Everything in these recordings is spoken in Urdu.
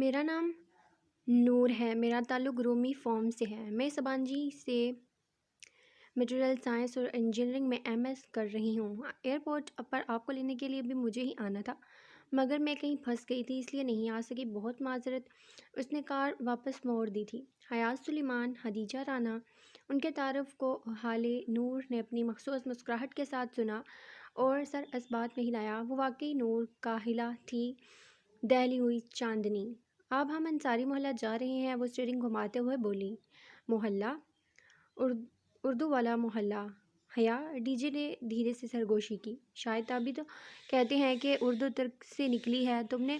میرا نام نور ہے۔ میرا تعلق رومی فارم سے ہے۔ میں سبانجی سے مٹیریل سائنس اور انجینئرنگ میں ایم ایس کر رہی ہوں۔ ایئرپورٹ پر آپ کو لینے کے لیے بھی مجھے ہی آنا تھا، مگر میں کہیں پھنس گئی تھی، اس لیے نہیں آ سکی۔ بہت معذرت۔ اس نے کار واپس موڑ دی تھی۔ حیات سلیمان، خدیجہ رانا، ان کے تعارف کو حالے نور نے اپنی مخصوص مسکراہٹ کے ساتھ سنا اور سر اس بات میں ہلایا۔ وہ واقعی نور کاہلہ تھی، دہلی ہوئی چاندنی۔ اب ہم انصاری محلہ جا رہے ہیں، وہ اسٹیئرنگ گھماتے ہوئے بولی۔ محلہ؟ اردو والا محلہ؟ حیا، ڈی جے نے دھیرے سے سرگوشی کی۔ شاید تبھی تو کہتے ہیں کہ اردو ترک سے نکلی ہے۔ تم نے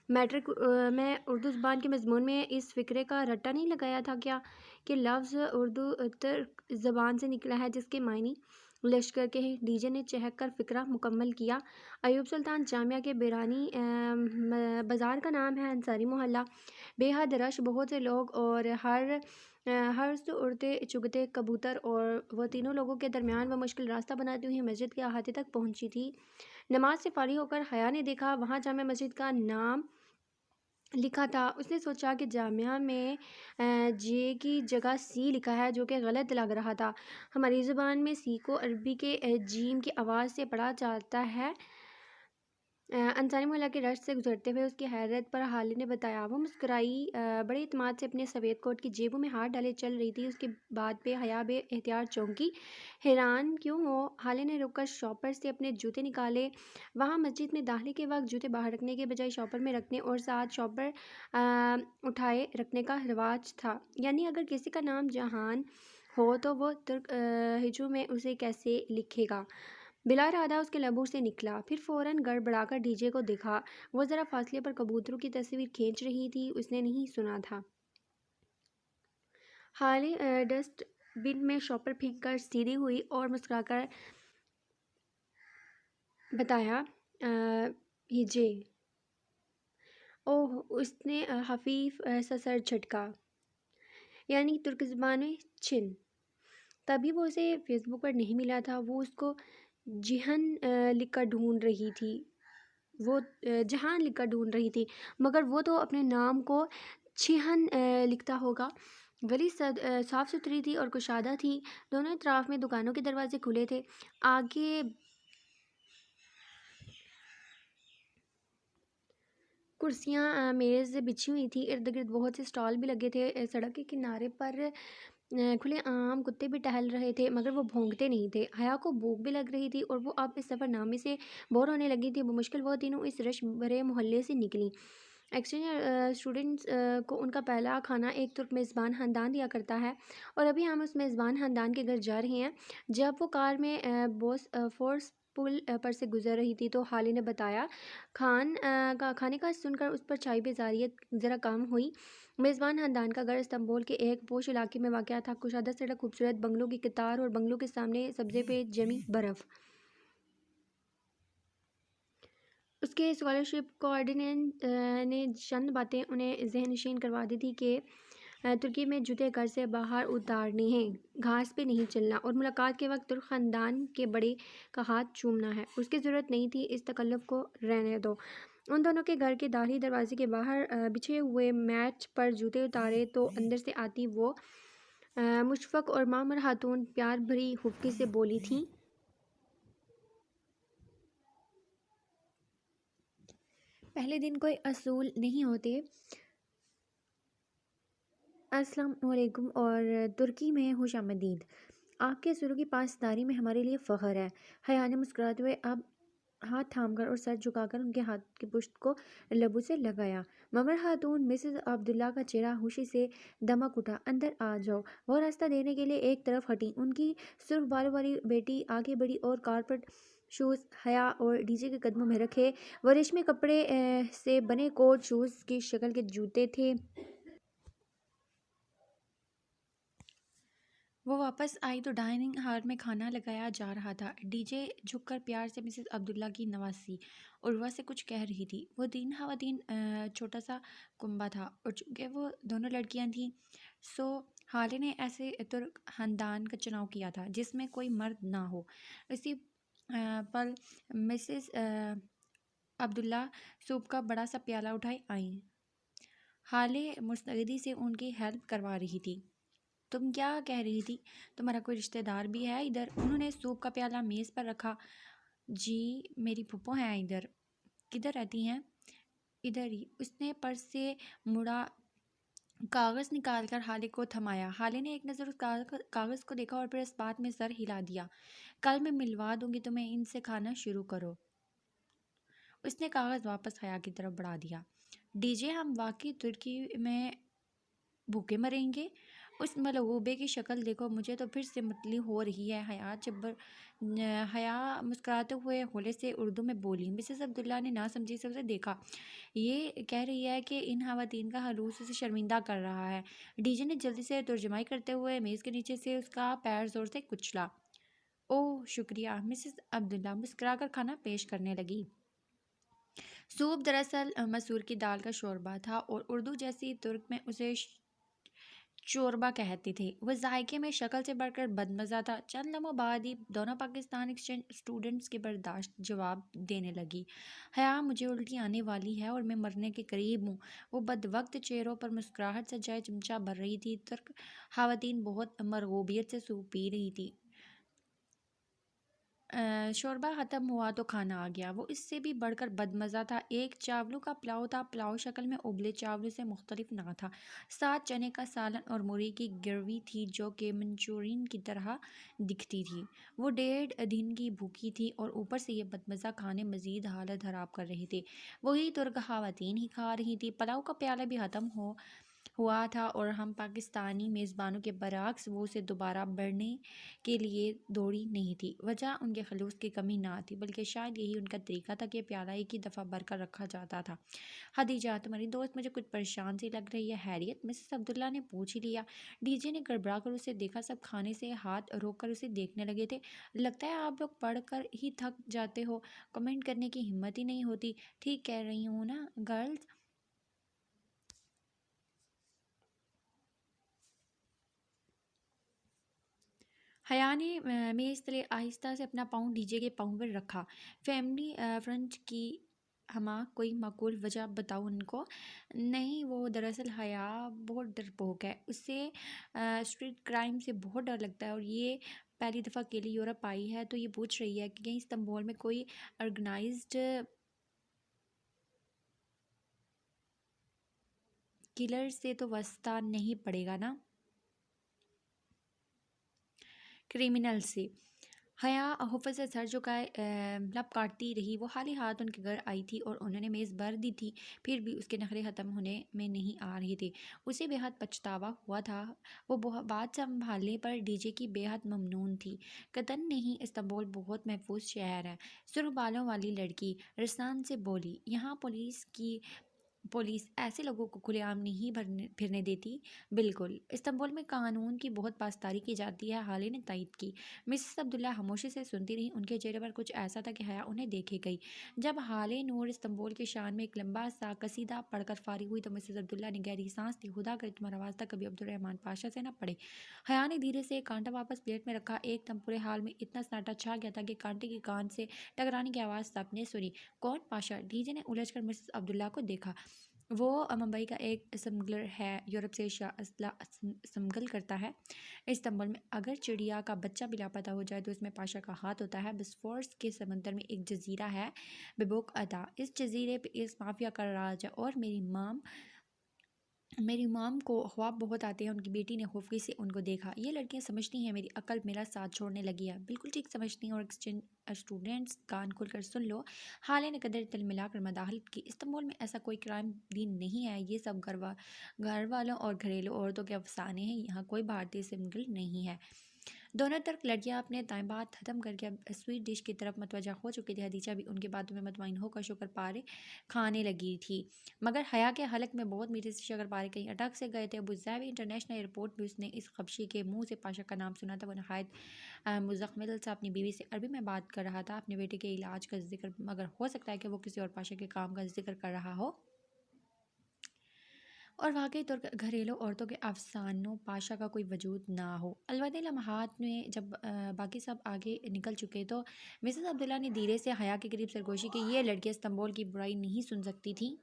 میٹرک میں اردو زبان کے مضمون میں اس فقرے کا رٹا نہیں لگایا تھا کیا کہ لفظ اردو ترک زبان سے نکلا ہے جس کے معنی لشکر کے ہیں؟ ڈی جے نے چہک کر فقرہ مکمل کیا۔ ایوب سلطان جامعہ کے بیرانی بازار کا نام ہے انصاری محلہ۔ بے حد رش، بہت سے لوگ اور ہر سو اڑتے چگتے کبوتر، اور وہ تینوں لوگوں کے درمیان وہ مشکل راستہ بناتی ہوئی مسجد کے احاطے تک پہنچی تھی۔ نماز سے فارغ ہو کر حیا نے دیکھا وہاں جامع مسجد کا نام لکھا تھا۔ اس نے سوچا کہ جامعہ میں جے کی جگہ سی لکھا ہے، جو کہ غلط لگ رہا تھا۔ ہماری زبان میں سی کو عربی کے جیم کی آواز سے پڑھا جاتا ہے۔ انصاری محلہ کے رش سے گزرتے ہوئے اس کی حیرت پر حالے نے بتایا۔ وہ مسکرائی، بڑے اعتماد سے اپنے سفید کوٹ کی جیبوں میں ہاتھ ڈالے چل رہی تھی۔ اس کی بات پہ حیا بے اختیار چونکی۔ حیران کیوں ہو؟ حالے نے رک کر شاپر سے اپنے جوتے نکالے۔ وہاں مسجد میں داخلے کے وقت جوتے باہر رکھنے کے بجائے شاپر میں رکھنے اور ساتھ شاپر اٹھائے رکھنے کا رواج تھا۔ یعنی اگر کسی کا نام جہان ہو تو وہ ترک ہجو میں اسے کیسے لکھے گا؟ بلا ارادہ اس کے لبوں سے نکلا، پھر فوراً گڑبڑا کر ڈی جے کو دیکھا۔ وہ ذرا فاصلے پر کبوتروں کی تصویر کھینچ رہی تھی۔ اس نے نہیں سنا تھا۔ حالے ڈسٹ بن میں شاپر پھینک کر سیدھی ہوئی اور مسکرا کر بتایا، ہجے۔ اوہ، اس نے خفیف سا سر جھٹکا۔ یعنی ترک زبان میں چن۔ تبھی وہ اسے فیس بک پر نہیں ملا تھا۔ وہ اس کو جہن لکھ کر ڈھونڈ رہی تھی، مگر وہ تو اپنے نام کو چھہن لکھتا ہوگا۔ گلی صاف ستھری تھی اور کشادہ تھی۔ دونوں اطراف میں دکانوں کے دروازے کھلے تھے۔ آگے کرسیاں میز بچھی ہوئی تھی، ارد گرد بہت سے سٹال بھی لگے تھے۔ سڑک کے کنارے پر کھلے عام کتے بھی ٹہل رہے تھے، مگر وہ بھونکتے نہیں تھے۔ حیا کو بھوک بھی لگ رہی تھی اور وہ اب اس سفر نامے سے بور ہونے لگی تھی۔ بمشکل وہ تینوں اس رش بھرے محلے سے نکلیں۔ ایکسچینج اسٹوڈنٹس کو ان کا پہلا کھانا ایک ترک میزبان خاندان دیا کرتا ہے، اور ابھی ہم اس میزبان خاندان کے گھر جا رہے ہیں۔ جب وہ کار میں فورس پل پر سے گزر رہی تھی تو حالے نے بتایا۔ کھانے کا سن کر اس پر چائے بیزاریت ذرا کم ہوئی۔ میزبان خاندان کا گھر استنبول کے ایک پوش علاقے میں واقع تھا۔ کشادہ سڑک، خوبصورت بنگلوں کی قطار اور بنگلوں کے سامنے سبزے پہ جمی برف۔ اس کے اسکالرشپ کوآرڈینیٹر نے چند باتیں انہیں ذہن نشین کروا دی تھی کہ ترکی میں جوتے گھر سے باہر اتارنے ہیں، گھاس پہ نہیں چلنا، اور ملاقات کے وقت ترک خاندان کے بڑے کا ہاتھ چومنا ہے۔ اس کی ضرورت نہیں تھی، اس تکلف کو رہنے دو۔ ان دونوں کے گھر کے داخلی دروازے کے باہر بچھے ہوئے میٹ پر جوتے اتارے تو اندر سے آتی وہ مشفق اور معمر خاتون پیار بھری خفگی سے بولی تھیں۔ پہلے دن کوئی اصول نہیں ہوتے۔ السلام علیکم اور ترکی میں خوش آمدید۔ آپ کے اصولوں کی پاسداری میں ہمارے لیے فخر ہے۔ حیا نے مسکراتے ہوئے اب ہاتھ تھام کر اور سر جھکا کر ان کے ہاتھ کی پشت کو لبوں سے لگایا۔ معمر خاتون مسز عبداللہ کا چہرہ خوشی سے دمک اٹھا۔ اندر آ جاؤ۔ وہ راستہ دینے کے لیے ایک طرف ہٹیں۔ ان کی سرخ بالوں والی بیٹی آگے بڑھی اور کارپٹ شوز حیا اور ڈی جے کے قدموں میں رکھے۔ وہ ریشمی کپڑے سے بنے کوٹ شوز کی شکل کے جوتے تھے۔ وہ واپس آئی تو ڈائننگ ہال میں کھانا لگایا جا رہا تھا۔ ڈی جے جھک کر پیار سے مسز عبداللہ کی نواسی عروہ سے کچھ کہہ رہی تھی۔ وہ تین خواتین چھوٹا سا کنبہ تھا، اور چونکہ وہ دونوں لڑکیاں تھیں سو حالے نے ایسے ترک خاندان کا چناؤ کیا تھا جس میں کوئی مرد نہ ہو۔ اسی پل مسز عبداللہ سوپ کا بڑا سا پیالہ اٹھائے آئیں۔ حالے مستعدی سے ان کی ہیلپ کروا رہی تھی۔ تم کیا کہہ رہی تھی؟ تمہارا کوئی رشتہ دار بھی ہے ادھر؟ انہوں نے سوپ کا پیالہ میز پر رکھا۔ جی میری پھپھو ہیں ادھر۔ کدھر رہتی ہیں؟ ادھر ہی۔ اس نے پرس سے مڑا کاغذ نکال کر حالے کو تھمایا۔ حالے نے ایک نظر اس کاغذ کو دیکھا اور پھر اس بات میں سر ہلا دیا۔ کل میں ملوا دوں گی تمہیں، ان سے کھانا شروع کرو۔ اس نے کاغذ واپس حیا کی طرف بڑھا دیا۔ ڈی جے ہم واقعی ترکی میں بھوکے مریں گے؟ اس ملغوبے کی شکل دیکھو، مجھے تو پھر سے متلی ہو رہی ہے۔ حیا مسکراتے ہوئے ہولے سے اردو میں بولی۔ مسز عبداللہ نے ناسمجھی سے اسے دیکھا۔ یہ کہہ رہی ہے کہ ان خواتین کا ہلوس اسے شرمندہ کر رہا ہے۔ ڈی جے نے جلدی سے ترجمائی کرتے ہوئے میز کے نیچے سے اس کا پیر زور سے کچلا۔ اوہ شکریہ۔ مسز عبداللہ مسکرا کر کھانا پیش کرنے لگی۔ سوپ دراصل مسور کی دال کا شوربہ تھا اور اردو جیسی ترک میں اسے چوربا کہتے تھے۔ وہ ذائقے میں شکل سے بڑھ کر بدمزہ تھا۔ چند لمحوں بعد ہی دونوں پاکستان ایکسچینج اسٹوڈنٹس کی برداشت جواب دینے لگی۔ حیا مجھے الٹی آنے والی ہے اور میں مرنے کے قریب ہوں۔ وہ بدوقت چہروں پر مسکراہٹ سجائے چمچہ بھر رہی تھی۔ ترک خواتین بہت مرغوبیت سے سوپ پی رہی تھی۔ شوربہ ختم ہوا تو کھانا آ گیا۔ وہ اس سے بھی بڑھ کر بدمزہ تھا۔ ایک چاولوں کا پلاؤ تھا۔ پلاؤ شکل میں ابلے چاولوں سے مختلف نہ تھا۔ ساتھ چنے کا سالن اور موری کی گریوی تھی جو کہ منچورین کی طرح دکھتی تھی۔ وہ 1.5 دن کی بھوکی تھی اور اوپر سے یہ بدمزہ کھانے مزید حالت خراب کر رہے تھے۔ وہی ترک خواتین ہی کھا رہی تھی۔ پلاؤ کا پیالہ بھی ختم ہوا تھا اور ہم پاکستانی میزبانوں کے برعکس وہ اسے دوبارہ بھرنے کے لیے دوڑی نہیں تھی۔ وجہ ان کے خلوص کی کمی نہ تھی بلکہ شاید یہی ان کا طریقہ تھا کہ پیالہ ایک ہی دفعہ بھر کر رکھا جاتا تھا۔ خدیجہ تمہاری دوست مجھے کچھ پریشان سی لگ رہی ہے۔ خیریت؟ مسز عبداللہ نے پوچھ ہی لیا۔ ڈی جے نے گڑبڑا کر اسے دیکھا۔ سب کھانے سے ہاتھ روک کر اسے دیکھنے لگے تھے۔ لگتا ہے آپ لوگ پڑھ کر ہی تھک جاتے ہو، کمنٹ کرنے کی ہمت ہی نہیں ہوتی۔ ٹھیک کہہ رہی ہوں نا گرلز؟ حیا نے میز تلے آہستہ سے اپنا پاؤں ڈی جے کے پاؤں پر رکھا۔ فیملی فرنٹ کی ہما کوئی معقول وجہ بتاؤ ان کو۔ نہیں، وہ دراصل حیا بہت ڈرپوک ہے۔ اسے اسٹریٹ کرائم سے بہت ڈر لگتا ہے اور یہ پہلی دفعہ اکیلی یورپ آئی ہے تو یہ پوچھ رہی ہے کہ کہیں استنبول میں کوئی آرگنائزڈ کلر سے تو واسطہ نہیں پڑے گا نا؟ کریمنل سے۔ حیا حفظ سے سر جھکائے لب کاٹتی رہی۔ وہ خالی ہاتھ ان کے گھر آئی تھی اور انہوں نے میز بھر دی تھی، پھر بھی اس کے نخرے ختم ہونے میں نہیں آ رہے تھے۔ اسے بے حد پچھتاوا ہوا تھا۔ وہ بات سنبھالنے پر ڈی جے کی بے حد ممنون تھی۔ قطعاً نہیں، استنبول بہت محفوظ شہر ہے۔ سرخ بالوں والی لڑکی رسان سے بولی۔ یہاں پولیس ایسے لوگوں کو کھلے عام نہیں پھرنے دیتی۔ بالکل، استنبول میں قانون کی بہت پاسداری کی جاتی ہے، حالے نے تائید کی۔ مسز عبداللہ خاموشی سے سنتی رہی۔ ان کے چہرے پر کچھ ایسا تھا کہ حیا انہیں دیکھے گئی۔ جب حالے نور استنبول کی شان میں ایک لمبا سا قصیدہ پڑھ کر فارغ ہوئی تو مسز عبداللہ نے گہری سانس لی۔ خدا کرے تمہارا واسطہ کبھی عبدالرحمن پاشا سے نہ پڑے۔ حیا نے دھیرے سے ایک کانٹا واپس پلیٹ میں رکھا۔ ایک دم پورے حال میں اتنا سناٹا چھا گیا تھا کہ کانٹے کی کان سے ٹکرانے کی آواز سب نے سنی۔ کون پاشا؟ ڈی جے نے الجھ کر مسز عبداللہ کو دیکھا۔ وہ ممبئی کا ایک اسمگلر ہے، یورپ سے اسلحہ اسمگل کرتا ہے۔ استنبول میں اگر چڑیا کا بچہ بھی لاپتہ ہو جائے تو اس میں پاشا کا ہاتھ ہوتا ہے۔ بسفورس کے سمندر میں ایک جزیرہ ہے، ببوک ادا۔ اس جزیرے پہ اس مافیا کا راج ہے اور میری مام کو خواب بہت آتے ہیں۔ ان کی بیٹی نے خوفی سے ان کو دیکھا۔ یہ لڑکیاں سمجھتی ہیں میری عقل میرا ساتھ چھوڑنے لگی ہے۔ بالکل ٹھیک سمجھتی ہیں، اور ایکسچینج اسٹوڈنٹس کان کھول کر سن لو۔ حالے نے قدر تل ملا کر مداخلت کی۔ استنبول میں ایسا کوئی کرائم بھی نہیں ہے، یہ سب گھر والوں اور گھریلو عورتوں کے افسانے ہیں۔ یہاں کوئی بھارتی اسمگلر نہیں ہے۔ دونوں ترک لڑکیاں اپنے دائیں بات ختم کر کے اب سویٹ ڈش کی طرف متوجہ ہو چکی تھی۔ خدیجہ بھی ان کی باتوں میں مطمئن ہو کر شکر پارے کھانے لگی تھی، مگر حیا کے حلق میں بہت میٹھے سے شکر پارے کہیں اٹک سے گئے تھے۔ ابو ظبی انٹرنیشنل ایئرپورٹ بھی اس نے اس خبشی کے منہ سے پاشا کا نام سنا تھا۔ وہ نہایت مزمل سا اپنی بیوی سے عربی میں بات کر رہا تھا، اپنے بیٹے کے علاج کا ذکر، مگر ہو سکتا ہے کہ وہ کسی اور پاشا کے کام کا ذکر کر رہا ہو۔ اور واقعی ترک گھریلو عورتوں کے افسانوں پاشا کا کوئی وجود نہ ہو۔ الوداعی لمحات میں جب باقی سب آگے نکل چکے تو مسز عبداللہ نے دھیرے سے حیا کے قریب سرگوشی کی۔ یہ لڑکیاں استنبول کی برائی نہیں سن سکتی تھیں۔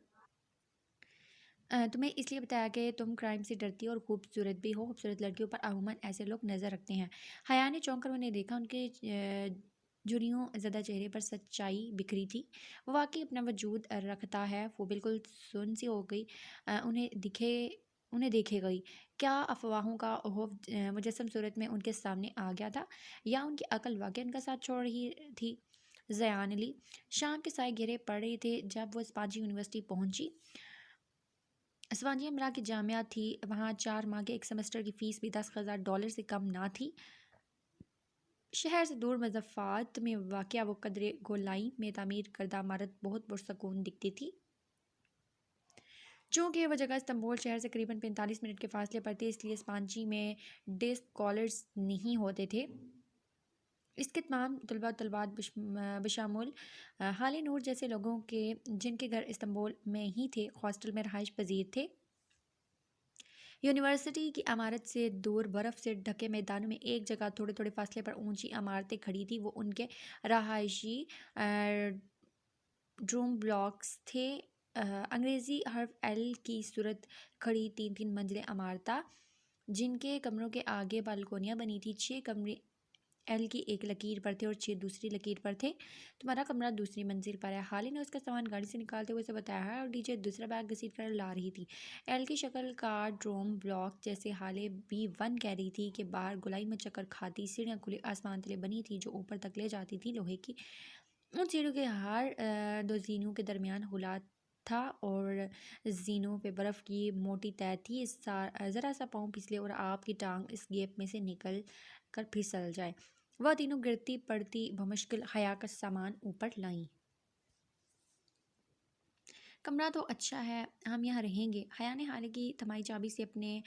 تمہیں اس لیے بتایا کہ تم کرائم سے ڈرتی اور خوبصورت بھی ہو، خوبصورت لڑکیوں پر عموماً ایسے لوگ نظر رکھتے ہیں۔ حیا نے چونک کر انہیں دیکھا، ان کے جھریوں زدہ چہرے پر سچائی بکھری تھی۔ وہ واقعی اپنا وجود رکھتا ہے۔ وہ بالکل سن سی ہو گئی، انہیں دیکھے گئی۔ کیا افواہوں کا خوف مجسم صورت میں ان کے سامنے آ گیا تھا، یا ان کی عقل واقعی ان کا ساتھ چھوڑ رہی تھی؟ زیان علی، شام کے سائے گہرے پڑ رہے تھے جب وہ اسپانجی یونیورسٹی پہنچی۔ اسپانجی امرا کی جامعہ تھی، وہاں 4 ماہ کے ایک سمسٹر کی فیس بھی $10,000 سے کم نہ تھی۔ شہر سے دور مضافات میں واقع وہ قدرے گولائی میں تعمیر کردہ عمارت بہت پرسکون دکھتی تھی۔ چونکہ وہ جگہ استنبول شہر سے قریباً 45 منٹ کے فاصلے پر تھی، اس لیے اسپانجی میں ڈے اسکالرز نہیں ہوتے تھے۔ اس کے تمام طلباء و طالبات بشمول حال نور جیسے لوگوں کے، جن کے گھر استنبول میں ہی تھے، ہاسٹل میں رہائش پذیر تھے۔ یونیورسٹی کی عمارت سے دور برف سے ڈھکے میدانوں میں ایک جگہ تھوڑے تھوڑے فاصلے پر اونچی عمارتیں کھڑی تھیں۔ وہ ان کے رہائشی ڈوم بلاکس تھے، انگریزی حرف ایل کی صورت کھڑی 3 منزلیں عمارتیں، جن کے کمروں کے آگے بالکونیاں بنی تھیں۔ 6 کمرے ایل کی ایک لکیر پر تھے اور 6 دوسری لکیر پر تھے۔ تمہارا کمرہ دوسری منزل پر ہے، حالی نے اس کا سامان گاڑی سے نکالتے ہوئے اسے بتایا ہے، اور ڈی جے دوسرا بیگ گھسیٹ کر لا رہی تھی۔ ایل کی شکل کا ڈوم بلاک جیسے حالے B1 کہہ رہی تھی کہ باہر گولائی میں چکر کھاتی سیڑھیاں کھلے آسمان تلے بنی تھی جو اوپر تک لے جاتی تھی، لوہے کی۔ ان سیڑھیوں کے ہر 2 زینوں کے درمیان خلا تھا اور زینوں پہ برف کی موٹی تہہ تھی، ذرا سا پاؤں پھسلے اور آپ کی ٹانگ اس گیپ میں سے نکل کر پھسل جائے۔ وہ تینوں گرتی پڑتی بمشکل حیا کا سامان اوپر لائیں۔ کمرہ تو اچھا ہے، ہم یہاں رہیں گے۔ حیا نے حالے کی تھمائی چابی سے اپنے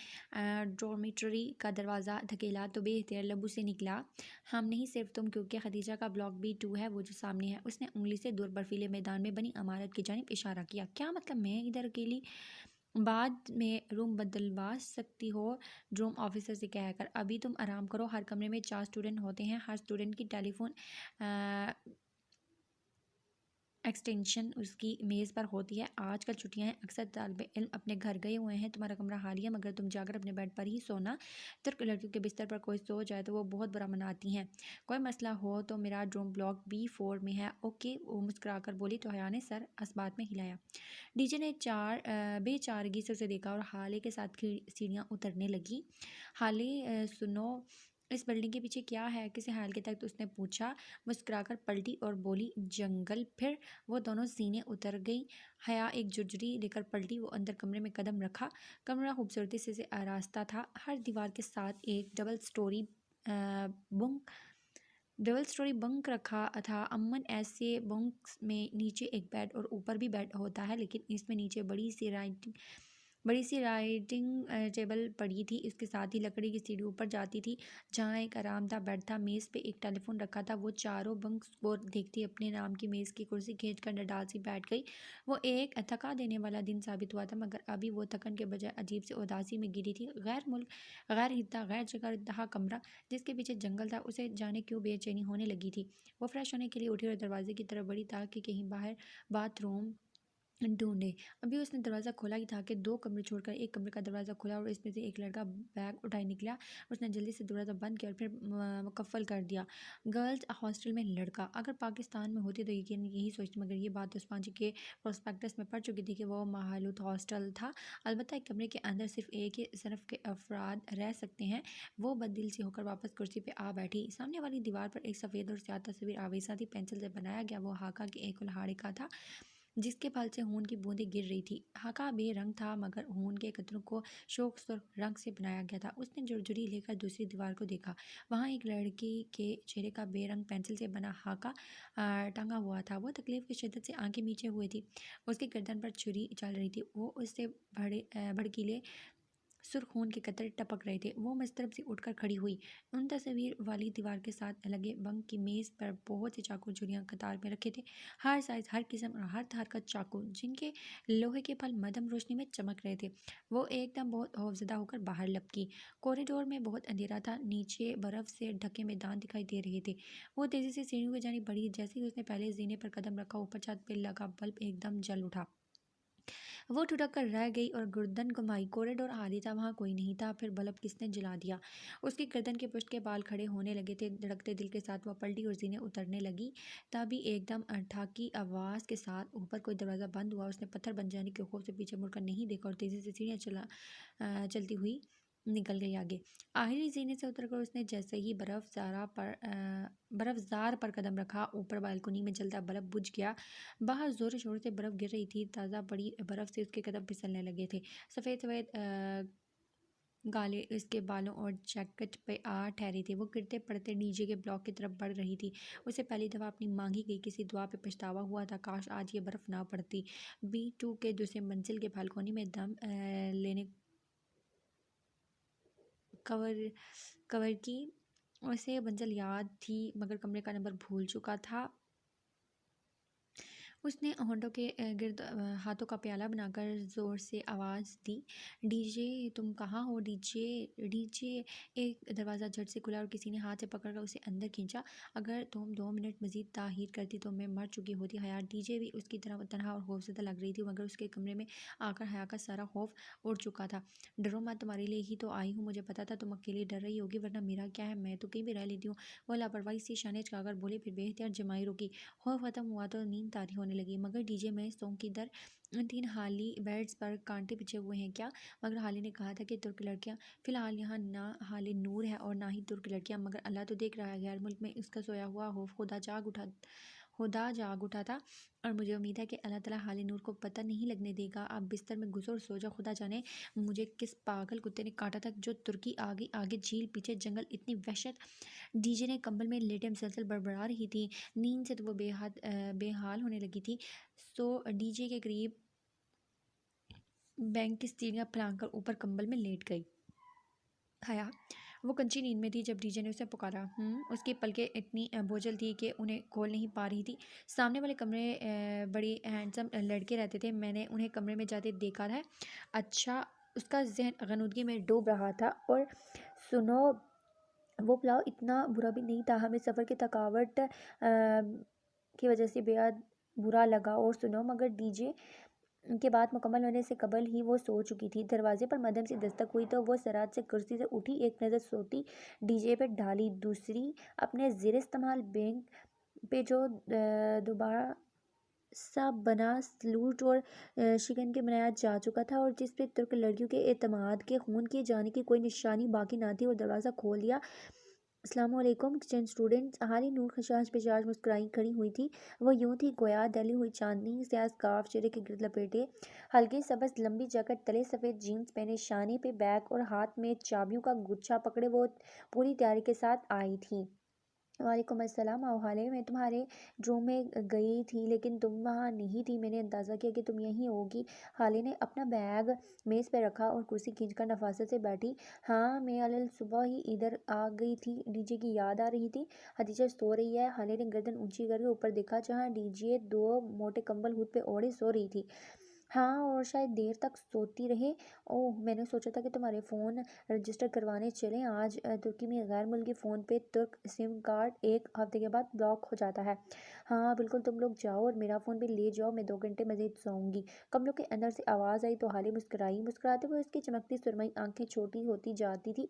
ڈورمیٹری کا دروازہ دھکیلا تو بے اختیار لبوں سے نکلا، ہم نہیں، صرف تم، کیونکہ خدیجہ کا بلاک B2 ہے، وہ جو سامنے ہے۔ اس نے انگلی سے دور برفیلے میدان میں بنی عمارت کی جانب اشارہ کیا۔ کیا مطلب؟ میں ادھر اکیلی؟ بعد میں روم بدلوا سکتی ہو، ڈروم آفیسر سے کہہ کر۔ ابھی تم آرام کرو، ہر کمرے میں 4 اسٹوڈنٹ ہوتے ہیں، ہر اسٹوڈنٹ کی ٹیلی فون ایکسٹینشن اس کی میز پر ہوتی ہے۔ آج کل چھٹیاں ہیں، اکثر طالب علم اپنے گھر گئے ہوئے ہیں۔ تمہارا کمرہ خالی ہے، مگر تم جا کر اپنے بیڈ پر ہی سونا۔ ترک لڑکیوں کے بستر پر کوئی سو جائے تو وہ بہت برا مناتی ہیں۔ کوئی مسئلہ ہو تو میرا ڈروم بلاک B4 میں ہے۔ اوکے، وہ مسکرا کر بولی تو حیا نے سر اثبات میں ہلایا۔ ڈی جے نے بے چارگی سے اسے دیکھا اور حالے کے ساتھ سیڑھیاں اترنے لگی۔ حالے، سنو، اس بلڈنگ کے پیچھے کیا ہے؟ کسی حال کے تحت اس نے پوچھا، مسکرا کر پلٹی اور بولی، جنگل۔ پھر وہ دونوں زینیں اتر گئیں۔ حیا ایک جھرجھری لے کر پلٹی، وہ اندر کمرے میں قدم رکھا۔ کمرہ خوبصورتی سے آراستہ تھا، ہر دیوار کے ساتھ ایک ڈبل سٹوری بنک رکھا تھا۔ عموماً ایسے بنکس میں نیچے ایک بیڈ اور اوپر بھی بیڈ ہوتا ہے، لیکن اس میں نیچے بڑی سی رائٹنگ ٹیبل پڑی تھی، اس کے ساتھ ہی لکڑی کی سیڑھی اوپر جاتی تھی جہاں ایک آرام دہ بیڈ تھا۔ میز پہ ایک ٹیلی فون رکھا تھا۔ وہ چاروں بنکس کو دیکھتی اپنے نام کی میز کی کرسی کھینچ کر نڈال سی بیٹھ گئی۔ وہ ایک تھکا دینے والا دن ثابت ہوا تھا، مگر ابھی وہ تھکن کے بجائے عجیب سی اداسی میں گری تھی۔ غیر ملک، غیر خطہ، غیر جگہ رہا کمرہ جس کے پیچھے جنگل تھا، اسے جانے کیوں بے چینی ہونے لگی تھی۔ وہ فریش ہونے کے لیے اٹھی اور دروازے کی طرف بڑھی تاکہ کہیں باہر باتھ روم ڈھونڈے۔ ابھی اس نے دروازہ کھولا ہی تھا کہ 2 کمرے چھوڑ کر ایک کمرے کا دروازہ کھلا اور اس میں سے ایک لڑکا بیگ اٹھائے نکلا۔ اس نے جلدی سے دروازہ بند کیا اور پھر مقفل کر دیا۔ گرلز ہاسٹل میں لڑکا! اگر پاکستان میں ہوتی تو یقیناً یہی سوچتی، مگر یہ بات تو اسپانجی کے پروسپیکٹس میں پڑھ چکی تھی کہ وہ مہالود ہاسٹل تھا، البتہ ایک کمرے کے اندر صرف ایک ہی صنف کے افراد رہ سکتے ہیں۔ وہ بددل سی ہو کر واپس کرسی پہ آ بیٹھی۔ سامنے والی دیوار پر ایک سفید اور سیاہ تصویر آویزاں تھی، پینسل سے بنایا گیا۔ وہ ہاکا کے ایک الہاڑے کا تھا جس کے پھل سے خون کی بوندیں گر رہی تھی۔ ہاکا بے رنگ تھا، مگر خون کے قطروں کو شوخ سرخ رنگ سے بنایا گیا تھا۔ اس نے جھرجھری لے کر دوسری دیوار کو دیکھا، وہاں ایک لڑکی کے چہرے کا بے رنگ پینسل سے بنا ہاکا ٹنگا ہوا تھا۔ وہ تکلیف کی شدت سے آنکھیں میچے ہوئے تھی، اس کی گردن پر چھری چل رہی تھی، وہ اس سے بھڑکیلے سرخ خون کے قطرے ٹپک رہے تھے۔ وہ مضطرب سی اٹھ کر کھڑی ہوئی۔ ان تصویر والی دیوار کے ساتھ لگے بنک کی میز پر بہت سے چاقو جھریاں قطار میں رکھے تھے، ہر سائز، ہر قسم اور ہر طرح کا چاقو، جن کے لوہے کے پھل مدھم روشنی میں چمک رہے تھے۔ وہ ایک دم بہت خوفزدہ ہو کر باہر لپکی۔ کوریڈور میں بہت اندھیرا تھا، نیچے برف سے ڈھکے میدان دکھائی دے رہے تھے۔ وہ تیزی سے سیڑھیوں کی جانب بڑھی، جیسے ہی اس نے پہلے زینے پر قدم رکھا، اوپر چھت پہ لگا بلب ایک دم جل اٹھا۔ وہ ٹھٹک کر رہ گئی اور گردن گھمائی۔ کوریڈور خالی تھا، وہاں کوئی نہیں تھا۔ پھر بلب کس نے جلا دیا؟ اس کی گردن کے پشت کے بال کھڑے ہونے لگے تھے۔ دھڑکتے دل کے ساتھ وہ پلٹی اور زینیں اترنے لگی۔ تبھی ایک دم ٹھاکی آواز کے ساتھ اوپر کوئی دروازہ بند ہوا۔ اس نے پتھر بن جانے کے خوف سے پیچھے مڑ کر نہیں دیکھا اور تیزی سے سیڑھیاں چلتی ہوئی نکل گئی آگے۔ آخری زینے سے اتر کر اس نے جیسے ہی برف زار پر قدم رکھا، اوپر بالکنی میں جلتا بلب بجھ گیا۔ باہر زور شور سے برف گر رہی تھی۔ تازہ پڑی برف سے اس کے قدم پھسلنے لگے تھے۔ سفید سفید گالیں اس کے بالوں اور جیکٹ پہ آ ٹھہری تھی۔ وہ گرتے پڑتے ڈی جے کے بلاک کی طرف بڑھ رہی تھی۔ اسے پہلی دفعہ اپنی مانگی گئی کسی دعا پہ پچھتاوا ہوا تھا۔ کاش آج یہ برف نہ پڑتی۔ B2 کے دوسری منزل کے بالکنی میں دم لینے کور کی۔ اسے منزل یاد تھی مگر کمرے کا نمبر بھول چکا تھا۔ اس نے ہونٹوں کے گرد ہاتھوں کا پیالہ بنا کر زور سے آواز دی، ڈی جے تم کہاں ہو؟ ڈی جے ایک دروازہ جھٹ سے کھلا اور کسی نے ہاتھ سے پکڑ کر اسے اندر کھینچا۔ اگر تم 2 منٹ مزید تاخیر کرتی تو میں مر چکی ہوتی حیا۔ ڈی جے بھی اس کی طرح تنہا اور خوفزدہ لگ رہی تھی مگر اس کے کمرے میں آ کر حیا کا سارا خوف اڑ چکا تھا۔ ڈرو مت، تمہارے لیے ہی تو آئی ہوں۔ مجھے پتا تھا تم اکیلی ڈر رہی ہوگی ورنہ میرا کیا ہے، میں تو کہیں بھی رہ لیتی ہوں۔ وہ لاپرواہی سے شانے چکا کر بولے، پھر بے اختیار جمائی رکی۔ خوف ختم ہوا تو نیند طاری ہونے لگی۔ مگر ڈی جے میں سونگ کی در 3 خالی بیڈز پر کانٹے بچھے ہوئے ہیں کیا؟ مگر حالی نے کہا تھا کہ ترک لڑکیاں فی الحال یہاں نہ حال نور ہے اور نہ ہی ترک لڑکیاں، مگر اللہ تو دیکھ رہا ہے۔ غیر ملک میں اس کا سویا ہوا خوف خدا جاگ اٹھا تھا اور مجھے امید ہے کہ اللہ تعالیٰ حال نور کو پتہ نہیں لگنے دے گا۔ اب بستر میں گھسو اور سو جاؤ۔ خدا جانے مجھے کس پاگل کتے نے کاٹا تھا جو ترکی آگے آگے جھیل پیچھے جنگل، اتنی وحشت۔ ڈی جے نے کمبل میں لیٹے مسلسل بڑبڑا رہی تھی۔ نیند سے تو وہ بے حال ہونے لگی تھی۔ سو ڈی جے کے قریب بینک کی سیڑھیاں پھلانگ کر اوپر کمبل میں لیٹ گئی۔ حیا وہ کنچی نیند میں تھی جب ڈی جے نے اسے پکارا۔ اس کی پلکیں اتنی بوجھل تھی کہ انہیں کھول نہیں پا رہی تھی۔ سامنے والے کمرے بڑی ہینڈسم لڑکے رہتے تھے، میں نے انہیں کمرے میں جاتے دیکھا ہے۔ اچھا، اس کا ذہن غنودگی میں ڈوب رہا تھا۔ اور سنو، وہ پلاؤ اتنا برا بھی نہیں تھا، ہمیں سفر کی تھکاوٹ کی وجہ سے بے حد برا لگا۔ اور سنو، مگر ڈی جے کے بات مکمل ہونے سے قبل ہی وہ سو چکی تھی۔ دروازے پر مدھم سی دستک ہوئی تو وہ سرعت سے کرسی سے اٹھی، ایک نظر سوتی ڈی جے پہ ڈالی، دوسری اپنے زیر استعمال بینک پہ جو دوبارہ سا بنا سلوٹ اور شکن کے بنایا جا چکا تھا اور جس پہ ترک لڑکیوں کے اعتماد کے خون کیے جانے کی کوئی نشانی باقی نہ تھی، اور دروازہ کھول دیا۔ السلام علیکم چند اسٹوڈنٹس۔ حالی نور خشاش پشاش مسکرائی کھڑی ہوئی تھی۔ وہ یوں تھی گویا دھلی ہوئی چاندنی۔ سیاہ اسکارف چہرے کے گرد لپیٹے، ہلکی سبز لمبی جیکٹ تلے سفید جینز پہنے، شانے پہ بیگ اور ہاتھ میں چابیوں کا گچھا پکڑے وہ پوری تیاری کے ساتھ آئی تھی۔ وعلیکم السلام، آؤ حالے، میں تمہارے روم میں گئی تھی لیکن تم وہاں نہیں تھی، میں نے اندازہ کیا کہ تم یہیں ہوگی۔ حالے نے اپنا بیگ میز پہ رکھا اور کرسی کھینچ کر نفاست سے بیٹھی۔ ہاں، میں صبح ہی ادھر آ گئی تھی، ڈی جے کی یاد آ رہی تھی۔ حدیجہ سو رہی ہے؟ حالے نے گردن اونچی کر کے اوپر دیکھا جہاں ڈی جے 2 موٹے کمبل ہود پہ اوڑھے سو رہی تھی۔ ہاں، اور شاید دیر تک سوتی رہے۔ اوہ، میں نے سوچا تھا کہ تمہارے فون رجسٹر کروانے چلیں۔ آج ترکی میں غیر ملکی فون پہ ترک سم کارڈ 1 ہفتے کے بعد بلاک ہو جاتا ہے۔ ہاں بالکل، تم لوگ جاؤ اور میرا فون بھی لے جاؤ، میں 2 گھنٹے مزید سوؤں گی۔ کمروں کے اندر سے آواز آئی تو حالی مسکرائی۔ مسکراتے ہوئے اس کی چمکتی سرمئی آنکھیں چھوٹی ہوتی جاتی تھی۔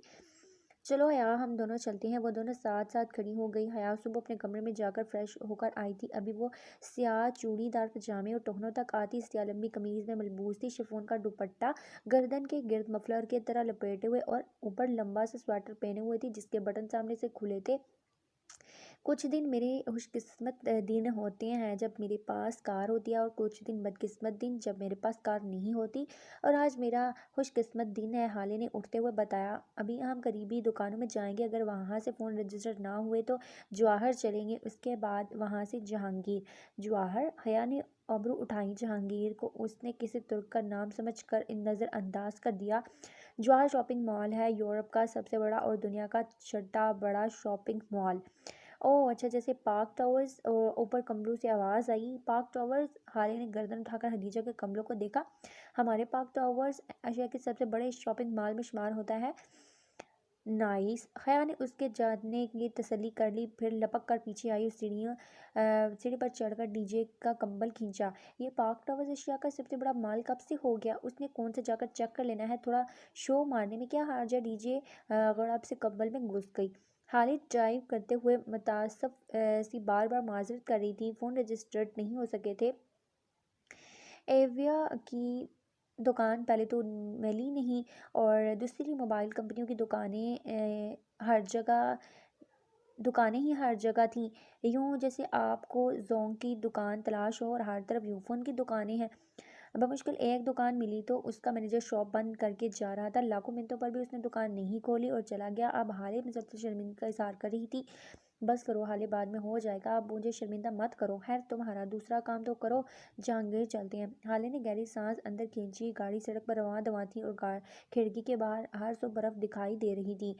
چلو حیا، ہم دونوں چلتے ہیں۔ وہ دونوں ساتھ ساتھ کھڑی ہو گئی۔ حیا صبح اپنے کمرے میں جا کر فریش ہو کر آئی تھی۔ ابھی وہ سیاہ چوڑی دار پجامے اور ٹخنوں تک آتی سیاہ لمبی قمیض میں ملبوس تھی۔ شفون کا دوپٹہ گردن کے گرد مفلر کی طرح لپیٹے ہوئے اور اوپر لمبا سا سویٹر پہنے ہوئے تھی جس کے بٹن سامنے سے کھلے تھے۔ کچھ دن میرے خوش قسمت دن ہوتے ہیں جب میرے پاس کار ہوتی ہے اور کچھ دن بدقسمت دن جب میرے پاس کار نہیں ہوتی، اور آج میرا خوش قسمت دن ہے، حالے نے اٹھتے ہوئے بتایا۔ ابھی ہم قریبی دکانوں میں جائیں گے، اگر وہاں سے فون رجسٹر نہ ہوئے تو جواہر چلیں گے، اس کے بعد وہاں سے جہانگیر۔ جواہر؟ حیا نے ابرو اٹھائی۔ جہانگیر کو اس نے کسی ترک کا نام سمجھ کر نظر انداز کر دیا۔ جواہر شاپنگ مال ہے، یورپ کا سب سے بڑا اور دنیا کا 6واں بڑا شاپنگ مال۔ اوہ اچھا، جیسے پارک ٹاورز؟ اوپر کمروں سے آواز آئی۔ Park towers? حالے نے گردن اٹھا کر حدیجہ کے کمروں کو دیکھا۔ ہمارے پارک ٹاورز ایشیا کے سب سے بڑے شاپنگ مال میں شمار ہوتا ہے۔ نائس، خیا نے اس کے جانے کی تسلی کر لی، پھر لپک کر پیچھے آئی اور سیڑھی پر چڑھ کر ڈی جے کا کمبل کھینچا۔ یہ پارک ٹاورز اشیاء کا سب سے بڑا مال کب سے ہو گیا؟ اس نے کون سے جا کر چیک کر لینا ہے، تھوڑا شو مارنے میں کیا حرج ہے؟ ڈی جے غراب سے کمبل میں گھس گئی۔ حالد ڈرائیو کرتے ہوئے متاسف سی بار بار معذرت کر رہی تھی، فون رجسٹرڈ نہیں ہو سکے تھے۔ ایویا کی دکان پہلے تو ملی نہیں، اور دوسری موبائل کمپنیوں کی دکانیں ہی ہر جگہ تھیں، یوں جیسے آپ کو زونگ کی دکان تلاش ہو اور ہر طرف یوفون کی دکانیں ہیں۔ بمشکل ایک دکان ملی تو اس کا مینیجر شاپ بند کر کے جا رہا تھا، لاکھوں منتوں پر بھی اس نے دکان نہیں کھولی اور چلا گیا۔ اب حالے مسلسل شرمندگی کا اظہار کر رہی تھی۔ بس کرو حالے، بعد میں ہو جائے گا، اب مجھے شرمندہ مت کرو۔ خیر تمہارا دوسرا کام تو کرو، جہانگیر چلتے ہیں۔ حالے نے گہری سانس اندر کھینچی، گاڑی سڑک پر رواں دواں تھی اور کھڑکی کے باہر ہر سو برف دکھائی دے رہی تھی۔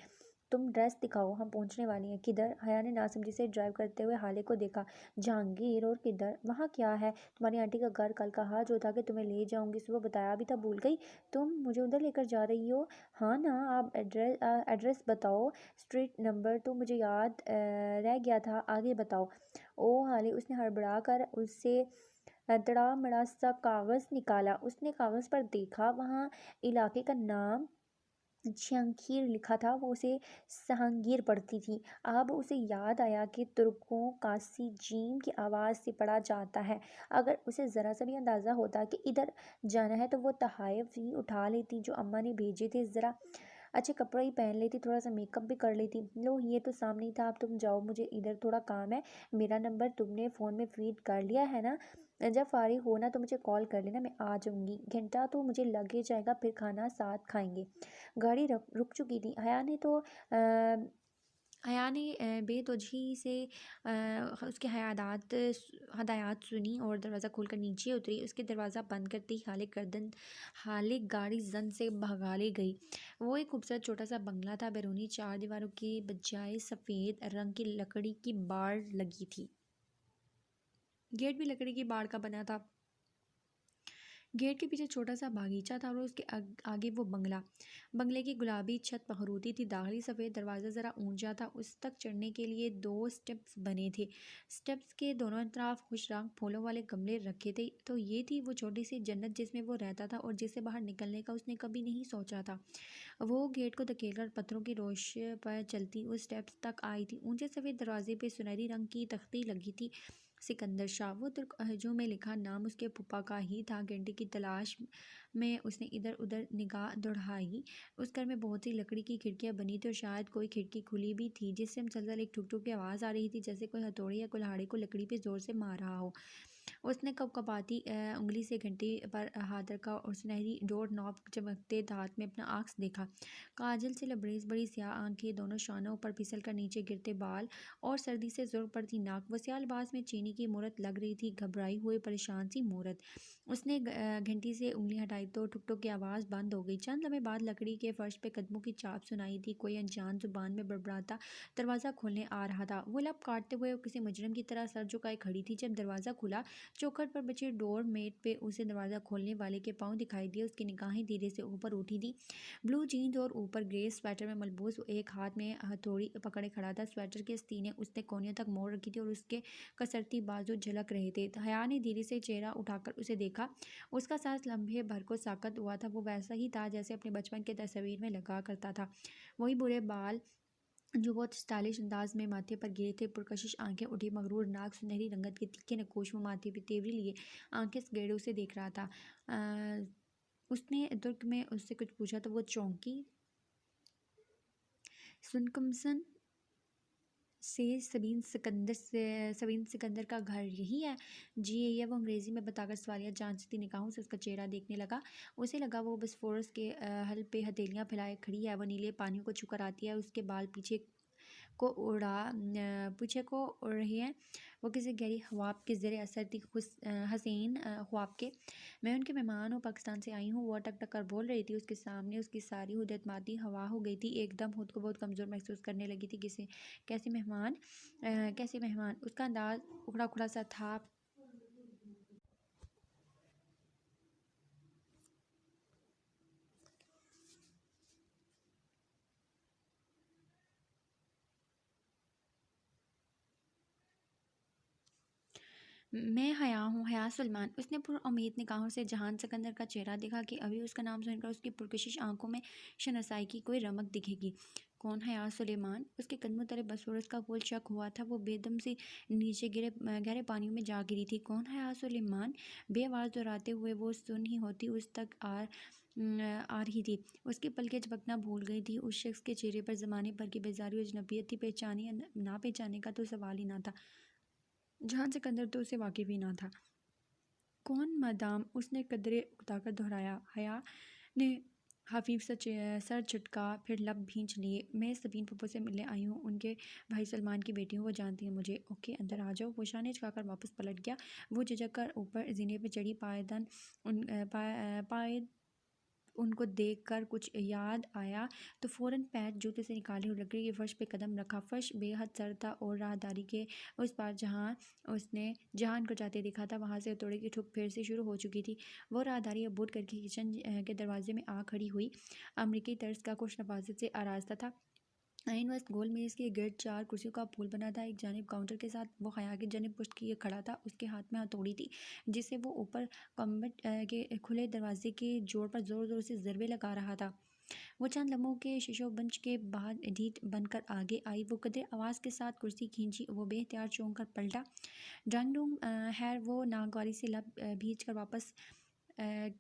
تم ڈریس دکھاؤ، ہم پہنچنے والی ہیں۔ کدھر؟ حیا نے ناسمجھی سے ڈرائیو کرتے ہوئے حالے کو دیکھا۔ جہانگیر، اور کدھر؟ وہاں کیا ہے؟ تمہاری آنٹی کا گھر، کل کہا جو تھا کہ تمہیں لے جاؤں گی، صبح بتایا بھی تھا، بھول گئی؟ تم مجھے ادھر لے کر جا رہی ہو؟ ہاں نا، آپ ایڈریس بتاؤ، اسٹریٹ نمبر تو مجھے یاد رہ گیا تھا، آگے بتاؤ۔ او حالے، اس نے ہڑبڑا کر اس سے تڑا مڑا سا کاغذ نکالا۔ اس نے کاغذ پر دیکھا، وہاں علاقے کا نام چھیانگکھیر لکھا تھا۔ وہ اسے سہانگیر پڑھتی تھی۔ اب اسے یاد آیا کہ ترکوں کا سی جیم کی آواز سے پڑھا جاتا ہے۔ اگر اسے ذرا سا بھی اندازہ ہوتا کہ ادھر جانا ہے تو وہ تحائف ہی اٹھا لیتی جو اماں نے بھیجے تھے، ذرا اچھے کپڑے ہی پہن لیتی، تھوڑا سا میک اپ بھی کر لیتی۔ لو یہ تو سامنے ہی تھا، اب تم جاؤ، مجھے ادھر تھوڑا کام ہے۔ میرا نمبر تم نے فون میں فیڈ کر لیا ہے نا؟ جب فارغ ہونا تو مجھے کال کر لینا، میں آ جاؤں گی۔ گھنٹہ تو مجھے لگ ہی جائے گا، پھر کھانا ساتھ کھائیں گے۔ گاڑی رک چکی تھی۔ حیا نے بے توجہی سے اس کی ہدایات سنی اور دروازہ کھول کر نیچے اتری۔ اس کے دروازہ بند کرتے ہی حالے گاڑی زن سے بھگا لے گئی۔ وہ ایک خوبصورت چھوٹا سا بنگلہ تھا، بیرونی چار دیواروں کے بجائے سفید رنگ کی لکڑی کی باڑ لگی تھی۔ گیٹ بھی لکڑی کی باڑ کا بنا تھا۔ گیٹ کے پیچھے چھوٹا سا باغیچہ تھا اور اس کے آگے وہ بنگلے کی گلابی چھت مخروطی تھی۔ داخلی سفید دروازہ ذرا اونچا تھا، اس تک چڑھنے کے لیے 2 سٹیپس بنے تھے۔ سٹیپس کے دونوں طرف خوش رنگ پھولوں والے گملے رکھے تھے۔ تو یہ تھی وہ چھوٹی سی جنت جس میں وہ رہتا تھا اور جس سے باہر نکلنے کا اس نے کبھی نہیں سوچا تھا۔ وہ گیٹ کو دھکیل کر پتھروں کی روش پر چلتی اس سٹیپس تک آئی تھی۔ اونچے سفید دروازے پہ سنہری رنگ کی تختی لگی تھی، سکندر شاہ۔ وہ ترک لہجوں میں لکھا نام اس کے پھپھا کا ہی تھا۔ گھنٹی کی تلاش میں اس نے ادھر ادھر نگاہ دوڑائی۔ اس گھر میں بہت سی لکڑی کی کھڑکیاں بنی تھیں اور شاید کوئی کھڑکی کھلی بھی تھی جس سے مسلسل ایک ٹھک ٹھک کی آواز آ رہی تھی، جیسے کوئی ہتھوڑی یا کلہاڑی کو لکڑی پہ زور سے مار رہا ہو۔ اس نے کپکپاتی انگلی سے گھنٹی پر ہاتھ رکھا اور سنہری ڈور نوب چمکتے دھات میں اپنا عکس دیکھا۔ کاجل سے لبریز بڑی سیاہ آنکھیں، دونوں شانوں پر پھسل کر نیچے گرتے بال اور سردی سے سرخ پڑتی ناک، وہ سیاہ لباس میں چینی کی مورت لگ رہی تھی، گھبرائی ہوئی پریشان سی مورت۔ اس نے گھنٹی سے انگلی ہٹائی تو ٹھک ٹھک کی آواز بند ہو گئی۔ چند لمحے بعد لکڑی کے فرش پہ قدموں کی چاپ سنائی دی، کوئی انجان زبان میں بڑبڑاتا دروازہ کھولنے آ رہا تھا۔ وہ لب کاٹتے ہوئے کسی مجرم کی طرح سر جھکائے کھڑی تھی۔ جب دروازہ کھلا، چوکھٹ پر بچی ڈور میٹ پہ اسے دروازہ کھولنے والے کے پاؤں دکھائی دیے۔ اس کی نگاہیں دھیرے سے اوپر اٹھی تھیں۔ بلو جینز اور اوپر گرے سویٹر میں ملبوس، وہ ایک ہاتھ میں ہتھوڑی پکڑے کھڑا تھا۔ سویٹر کے آستینیں اس نے کونیوں تک موڑ رکھی تھی اور اس کے کسرتی بازو جھلک رہے تھے۔ حیا نے دھیرے سے چہرہ اٹھا کر اسے دیکھا۔ اس کا سانس لمحے بھر کو ساکت ہوا تھا۔ وہ ویسا ہی تھا جیسے اپنے بچپن کے تصاویر میں لگا کرتا تھا، وہی برے بال جو بہت اسٹائلش انداز میں ماتھے پر گرے تھے، پرکشش آنکھیں، اٹھی مغرور ناک، سنہری رنگت کے تیکھے نقوش۔ وہ ماتھے پہ تیوری لیے آنکھیں گیڑے اسے دیکھ رہا تھا۔ اس نے ترک میں اس سے کچھ پوچھا تو وہ چونکی۔ سنکمسن سے سبین سکندر کا گھر یہی ہے؟ جی یہی ہے، وہ انگریزی میں بتا کر سوالیہ جانچتی نگاہوں سے اس کا چہرہ دیکھنے لگا۔ اسے لگا وہ بسفورس کے حل پہ ہتھیلیاں پھیلائے کھڑی ہے، وہ نیلے پانیوں کو چھو کر آتی ہے، اس کے بال پیچھے کو اڑ رہے ہیں، وہ کسی گہری خواب کے زیر اثر تھی، حسین خواب کے۔ میں ان کے مہمان ہوں، پاکستان سے آئی ہوں، وہ اٹک ٹک کر بول رہی تھی۔ اس کے سامنے اس کی ساری حدت ماتی ہوا ہو گئی تھی، ایک دم خود کو بہت کمزور محسوس کرنے لگی تھی۔ کیسے مہمان؟ اس کا انداز اکھڑا اکھڑا سا تھا۔ میں حیا ہوں، حیا سلمان۔ اس نے پر امید نگاہوں سے جہان سکندر کا چہرہ دیکھا کہ ابھی اس کا نام سن کر اس کی پرکشش آنکھوں میں شناسائی کی کوئی رمق دکھے گی۔ کون؟ حیا سلیمان۔ اس کے قدموں تلے بسورس کا پھول شک ہوا تھا، وہ بے دم سی نیچے گہرے پانیوں میں جا گری تھی۔ کون؟ حیا سلیمان۔ بے آواز دہراتے ہوئے وہ سن ہی ہوتی اس تک آ رہی تھی۔ اس کی پلکیں جھپکنا بھول گئی تھی۔ اس شخص کے چہرے پر زمانے بھر کی بیزاری اور اجنبیت تھی، پہچانے یا نہ پہچانے کا تو سوال ہی نہ تھا۔ جہان سکندر تو اسے واقف ہی نہ تھا۔ کون مادام؟ اس نے قدرے اکتا کر دہرایا۔ حیا نے خفیف سا سر جھٹکا، پھر لب بھینچ لیے۔ میں سبین پھپھو سے ملنے آئی ہوں، ان کے بھائی سلمان کی بیٹی ہوں، وہ جانتی ہیں مجھے۔ اوکے، اندر آ جاؤ۔ وہ شانے جھکا کر واپس پلٹ گیا۔ وہ جھجک کر اوپر زینے پہ چڑھی۔ پائد ان کو دیکھ کر کچھ یاد آیا تو فوراً پیر جوتے سے نکالے اور لکڑی کے فرش پہ قدم رکھا۔ فرش بے حد سرد تھا اور راہداری کے اس پار جہاں اس نے جہان کو جاتے دیکھا تھا وہاں سے ہتھوڑے کی ٹھوک پھر سے شروع ہو چکی تھی۔ وہ راہداری ابوٹ کر کے کچن کے دروازے میں آ کھڑی ہوئی۔ امریکی طرز کا خوش نفاست سے آراستہ تھا۔ عین وسط گول میز کے گرد 4 کرسیوں کا پھول بنا تھا۔ ایک جانب کاؤنٹر کے ساتھ وہ حیا کی جانب پشت کیے کھڑا تھا۔ اس کے ہاتھ میں ہتھوڑی تھی جسے وہ اوپر کمبڈ کے کھلے دروازے کے جوڑ پر زور زور سے ضربے لگا رہا تھا۔ وہ چند لمحوں کے شش و بنچ کے بعد ڈھیٹ بن کر آگے آئی۔ وہ قدرے آواز کے ساتھ کرسی کھینچی۔ وہ بے اختیار چونک کر پلٹا۔ ڈرائنگ روم ہے۔ وہ ناگواری سے لب بھینچ کر واپس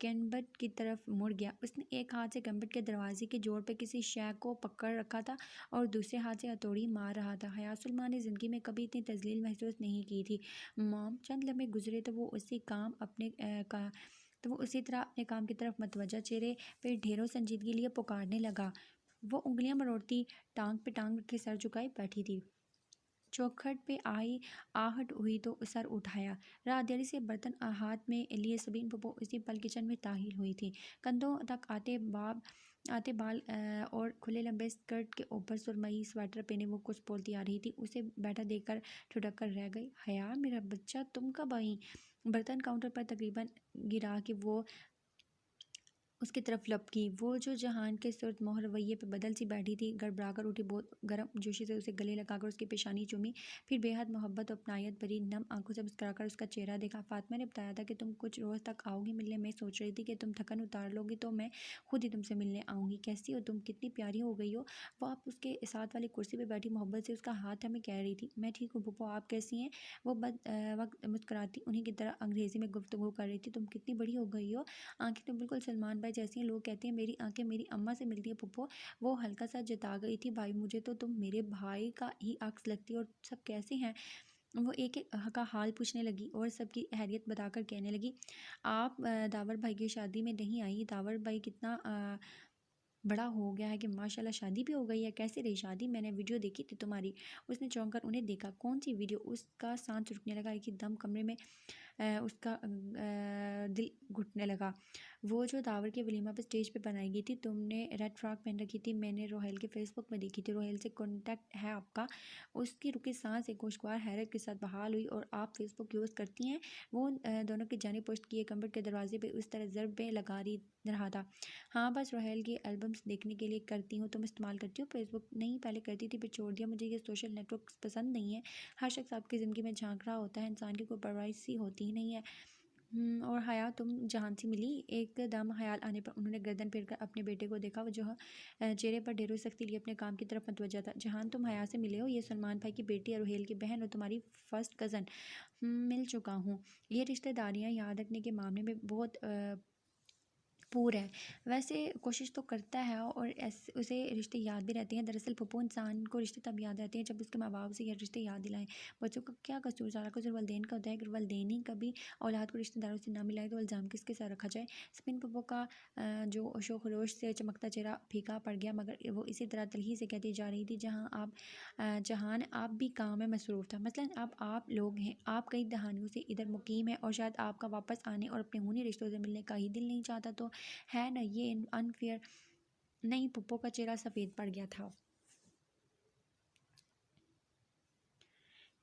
کمبڈ کی طرف مڑ گیا۔ اس نے ایک ہاتھ سے کمبڈ کے دروازے کے جوڑ پہ کسی شے کو پکڑ رکھا تھا اور دوسرے ہاتھ سے ہتھوڑی مار رہا تھا۔ حیا سلمان نے زندگی میں کبھی اتنی تذلیل محسوس نہیں کی تھی۔ مام۔ چند لمحے گزرے تو وہ اسی طرح اپنے کام کی طرف متوجہ چہرے پہ ڈھیروں سنجیدگی لیے پکارنے لگا۔ وہ انگلیاں مروڑتی ٹانگ پہ ٹانگ رکھے سر جھکائے بیٹھی تھی۔ چوکھٹ پہ آہٹ ہوئی تو سر اٹھایا۔ راہداری سے برتن ہاتھ میں لیے سبین پھپھو اسی پل کچن میں داخل ہوئی تھی۔ کندھوں تک آتے بال اور کھلے لمبے اسکرٹ کے اوپر سرمئی سویٹر پہنے وہ کچھ بولتی آ رہی تھی۔ اسے بیٹھا دیکھ کر ٹھٹک کر رہ گئی۔ حیا میرا بچہ، تم کب آئی؟ برتن کاؤنٹر پر تقریباً گرا کے وہ اس کی طرف لپکی۔ وہ جو جہان کے سرد مہر رویے پہ بدل سی بیٹھی تھی گڑبڑا کر اٹھی، بہت گرم جوشی سے اسے گلے لگا کر اس کی پیشانی چومی، پھر بے حد محبت اور اپنائیت بھری نم آنکھوں سے مسکرا کر اس کا چہرہ دیکھا۔ فاطمہ نے بتایا تھا کہ تم کچھ روز تک آؤ گی ملنے۔ میں سوچ رہی تھی کہ تم تھکن اتار لو گی تو میں خود ہی تم سے ملنے آؤں گی۔ کیسی ہو تم؟ کتنی پیاری ہو گئی ہو۔ وہ آپ اس کے ساتھ والی کرسی پہ بیٹھی محبت سے اس کا ہاتھ تھامے کہہ رہی تھی۔ میں ٹھیک ہوں پھپھو، آپ کیسی ہیں؟ وہ بد وقت مسکراتی انہیں کی طرح انگریزی میں گفتگو کر رہی تھی۔ تم کتنی بڑی ہو گئی ہو، آنکھیں تو بالکل سلمان بھائی جیسی ہیں۔ لوگ کہتے ہیں میری آنکھیں میری اماں سے ملتی ہیں پھپھو۔ وہ ہلکا سا جتا گئی تھی۔ بھائی، مجھے تو تم میرے بھائی کا ہی عکس لگتی ہو۔ اور سب کیسے ہیں؟ وہ ایک ایک کا حال پوچھنے لگی اور سب کی خیریت بتا کر کہنے لگی، آپ داور بھائی کی شادی میں نہیں آئی؟ داور بھائی کتنا بڑا ہو گیا ہے کہ ماشاءاللہ شادی بھی ہو گئی ہے۔ کیسے رہی شادی؟ میں نے ویڈیو دیکھی تھی تمہاری۔ اس نے چونک کر انہیں دیکھا۔ کون سی ویڈیو؟ اس کا سانس رکنے لگا۔ ایک ہی دم کمرے میں اس کا دل گھٹنے لگا۔ وہ جو داور کے ولیمہ پہ اسٹیج پہ بنائی گئی تھی، تم نے ریڈ فراک پہن رکھی تھی، میں نے روہیل کے فیس بک میں دیکھی تھی۔ روہیل سے کانٹیکٹ ہے آپ کا؟ اس کی رکی سانس ایک خوشگوار حیرت کے ساتھ بحال ہوئی۔ اور آپ فیس بک یوز کرتی ہیں؟ وہ دونوں کی جانب پشت کیے کمبڈ کے دروازے پہ اس طرح ضربیں لگا رہا تھا۔ ہاں، بس روہیل کی البمز دیکھنے کے لیے کرتی ہوں۔ تم استعمال کرتی ہو فیس بک؟ نہیں، پہلے کرتی تھی پھر چھوڑ دیا۔ مجھے یہ سوشل نیٹ ورکس پسند نہیں ہیں۔ ہر شخص آپ کی زندگی میں جھانک رہا ہوتا ہے، انسان کی کوئی پرائیویسی ہوتی ہی نہیں ہے۔ اور حیا، تم جہان سے ملی؟ ایک دم خیال آنے پر انہوں نے گردن پھیر کر اپنے بیٹے کو دیکھا جو چہرے پر ڈھیروں سختی لیے اپنے کام کی طرف متوجہ تھا۔ جہان، تم حیا سے ملے ہو؟ یہ سلمان بھائی کی بیٹی ہے، روہیل کی بہن اور تمہاری فرسٹ کزن۔ مل چکا ہوں۔ یہ رشتہ داریاں یاد رکھنے کے معاملے میں بہت پور ہے۔ ویسے کوشش تو کرتا ہے اور اسے رشتے یاد بھی رہتے ہیں۔ دراصل پھپھو، انسان کو رشتے تب یاد رہتے ہیں جب اس کے ماں باپ اسے یہ رشتے یاد دلائیں۔ بچوں کا کیا قصور؟ سارا قصور والدین کا ہوتا ہے۔ اگر والدین ہی کبھی اولاد کو رشتے داروں سے نہ ملائے تو الزام کس کے سر رکھا جائے؟ سبین پھپھو کا جو شوق و خروش سے چمکتا چہرہ پھیکا پڑ گیا، مگر وہ اسی طرح تلخی سے کہتی جا رہی تھی، جہان آپ بھی کام میں مصروف تھا۔ مثلاً اب آپ لوگ ہیں، آپ کئی دہائیوں سے ادھر مقیم ہیں اور شاید آپ کا واپس آنے اور اپنے خونی رشتوں سے ملنے کا ہی دل نہیں چاہتا تو ہے نا؟ یہ انفیئر نہیں۔ پھپھو کا چہرہ سفید پڑ گیا تھا۔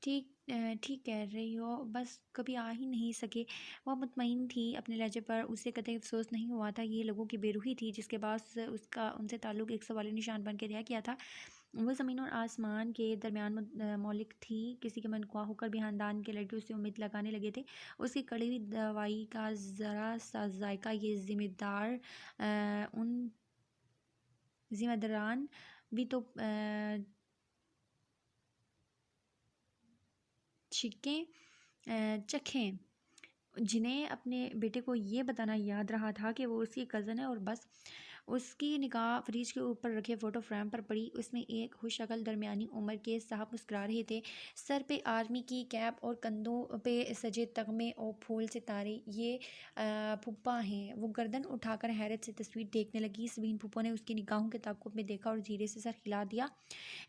ٹھیک کہہ رہی ہو، بس کبھی آ ہی نہیں سکے۔ وہ مطمئن تھی اپنے لہجے پر، اسے قطعی افسوس نہیں ہوا تھا۔ یہ لوگوں کی بے روحی تھی جس کے باعث اس کا ان سے تعلق ایک سوالی نشان بن کے رہ گیا تھا۔ وہ زمین اور آسمان کے درمیان مولک تھی، کسی کے من خواہ ہو کر بھی خاندان کے لڑکے اسے امید لگانے لگے تھے۔ اس کی کڑی ہوئی دوائی کا ذرا سا ذائقہ یہ ذمہ داران بھی تو چکھیں، جنہیں اپنے بیٹے کو یہ بتانا یاد رہا تھا کہ وہ اس کی کزن ہے، اور بس۔ اس کی نگاہ فریج کے اوپر رکھے فوٹو فریم پر پڑی۔ اس میں ایک خوش شکل درمیانی عمر کے صاحب مسکرا رہے تھے، سر پہ آرمی کی کیپ اور کندھوں پہ سجے تمغے اور پھول ستارے۔ یہ پھوپھا ہیں۔ وہ گردن اٹھا کر حیرت سے تصویر دیکھنے لگی۔ سبین پھوپھو نے اس کی نگاہوں کے تعاقب میں دیکھا اور دھیرے سے سر ہلا دیا۔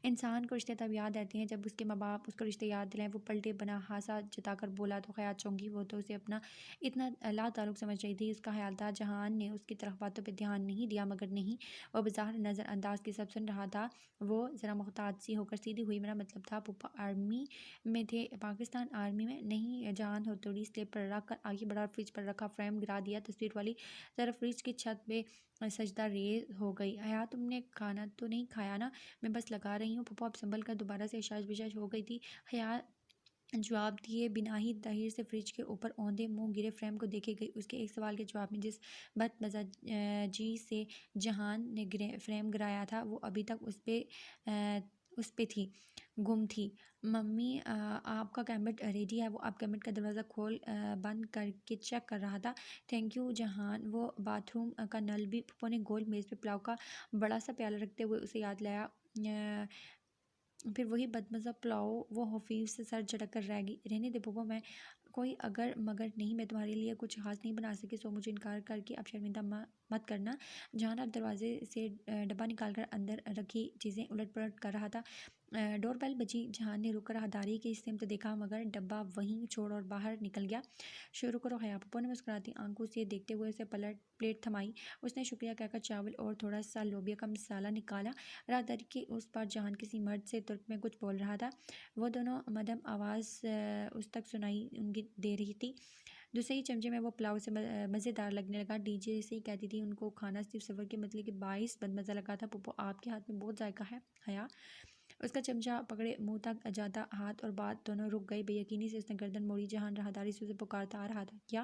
انسان کو رشتے تب یاد رہتے ہیں جب اس کے ماں باپ اس کو رشتے یاد دلائیں۔ وہ پلٹے بنا ہاسا جتا کر بولا تو خیال چونکی، وہ تو اسے اپنا اتنا لا تعلق سمجھ رہی تھی۔ اس کا خیال تھا جہان نے اس کی طرف باتوں پہ دھیان نہیں دیا، مگر نہیں، وہ بظاہر نظر انداز کی سب سن رہا تھا۔ وہ ذرا محتاط سی ہو کر سیدھی ہوئی۔ میرا مطلب تھا پھوپھا آرمی میں تھے؟ پاکستان آرمی میں؟ نہیں۔ جہان ہتھوڑی سلیب پر رکھ کر آگے بڑھا اور فریج پر رکھا فریم گرا دیا۔ تصویر والی طرف فریج کی چھت پہ سجدہ ریز ہو گئی۔ حیا، تم نے کھانا تو نہیں کھایا نا؟ میں بس لگا رہی ہوں۔ پھوپھو اب سنبھل کر دوبارہ سے اشاش بشاش ہو گئی تھی۔ حیا جواب دیے بنا ہی طاہر سے فریج کے اوپر اوندھے منہ گرے فریم کو دیکھے گئی۔ اس کے ایک سوال کے جواب میں جس بدمزاجی سے جہان نے فریم گرایا تھا، وہ ابھی تک اس پہ تھی، گم تھی۔ ممی، آپ کا کیبنٹ ریڈی ہے؟ وہ اب کیبنٹ کا دروازہ کھول بند کر کے چیک کر رہا تھا۔ تھینک یو جہان۔ وہ باتھ روم کا نل بھی؟ پھوپھو نے گول میز پہ پلاؤ کا بڑا سا پیالہ رکھتے ہوئے اسے یاد لایا۔ پھر وہی بدمزہ پلاؤ؟ وہ حفیظ سے سر جھٹک کر رہنے دے پھوپھو، میں کوئی اگر مگر نہیں، میں تمہارے لیے کچھ خاص نہیں بنا سکی، سو مجھے انکار کر کے اب شرمندہ مت کرنا۔ جہان اب دروازے سے ڈبہ نکال کر اندر رکھی چیزیں الٹ پلٹ کر رہا تھا۔ ڈور بیل بجی۔ جہان نے رک کر راہداری کی سمت دیکھا، مگر ڈبہ وہیں چھوڑ اور باہر نکل گیا۔ شروع کرو حیا۔ پھوپھو نے مسکراتی آنکھوں سے دیکھتے ہوئے اسے پلیٹ تھمائی۔ اس نے شکریہ کہہ کر چاول اور تھوڑا سا لوبیا کا مسالہ نکالا۔ راہداری کے اس پار جہان کسی مرد سے ترک میں کچھ بول رہا تھا۔ وہ دونوں مدھم آواز اس تک سنائی دے رہی تھی۔ دوسرے ہی چمچے میں وہ پلاؤ سے مزیدار لگنے لگا۔ ڈی جے سے ہی کہتی تھی ان کو کھانا صرف سفر کے مطلب کے باعث بدمزہ لگا تھا۔ پھوپھو، آپ کے ہاتھ میں بہت ذائقہ ہے۔ حیا اس کا چمچہ پکڑے منہ تک جاتا، ہاتھ اور بات دونوں رک گئے۔ بے یقینی سے اس نے گردن موڑی۔ جہان راہداری سے اسے پکارتا آ رہا تھا۔ کیا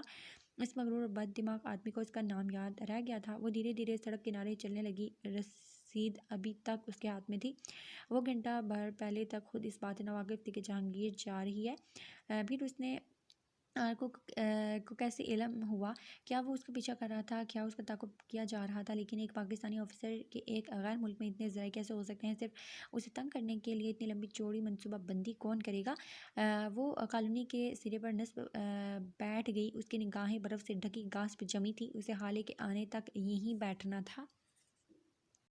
اس مغرور اور بد دماغ آدمی کو اس کا نام یاد رہ گیا تھا؟ وہ دھیرے دھیرے سڑک کنارے چلنے لگی۔ رسید ابھی تک اس کے ہاتھ میں تھی۔ وہ گھنٹہ بھر پہلے تک خود اس بات سے ناواقف تھی کہ جہانگیر جا رہی ہے۔ پھر اس نے کو کیسے علم ہوا؟ کیا وہ اس کا پیچھا کر رہا تھا؟ کیا اس کا تعاقب کیا جا رہا تھا؟ لیکن ایک پاکستانی آفیسر کے ایک غیر ملک میں اتنے ذرائع کیسے ہو سکتے ہیں؟ صرف اسے تنگ کرنے کے لیے اتنی لمبی چوڑی منصوبہ بندی کون کرے گا؟ وہ کالونی کے سرے پر نصب بیٹھ گئی۔ اس کی نگاہیں برف سے ڈھکی گھاس پہ جمی تھی۔ اسے حال ہے کہ آنے تک یہیں بیٹھنا تھا۔